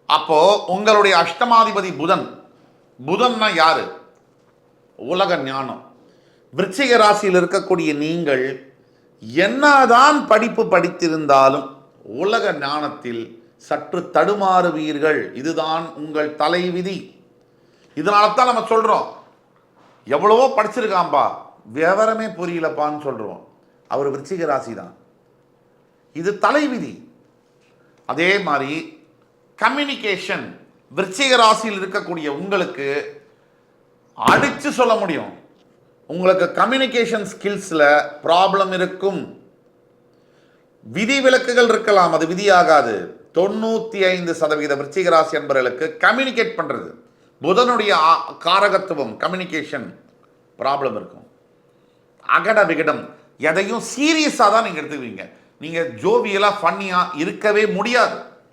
அப்போ உங்களுடைய அஷ்டமாதிபதி புதன். புதன்னா யாரு? உலக ஞானம். விருச்சிக ராசியில் இருக்கக்கூடிய நீங்கள் என்னதான் படிப்பு படித்திருந்தாலும் உலக ஞானத்தில் சற்று தடுமாறுவீர்கள். இதுதான் உங்கள் தலைவிதி. இதனால தான் நம்ம சொல்றோம், எவ்வளவோ படிச்சிருக்காம்பா, விவரமே புரியலப்பான்னு சொல்றோம். அவர் விருச்சிக ராசி தான். இது தலைவிதி. அதே மாதிரி கம்யூனிகேஷன், விருச்சிக ராசியில் இருக்கக்கூடிய உங்களுக்கு அடிச்சு சொல்ல முடியும். உங்களுக்கு கம்யூனிகேஷன் ஸ்கில்ஸ்ல ப்ராப்ளம் இருக்கும். விதி விலக்குகள் இருக்கலாம், அது விதியாகாது. 95% விருச்சிக ராசி என்பவர்களுக்கு கம்யூனிகேட் பண்றது, புதனுடைய காரகத்துவம் கம்யூனிகேஷன் ப்ராப்ளம் இருக்கும். அகட விகடம் எதையும் சீரியஸாக தான் நீங்கள் எடுத்துக்குவீங்க. நீங்கள் ஜோவியலாக ஃபன்னியாக இருக்கவே முடியாது.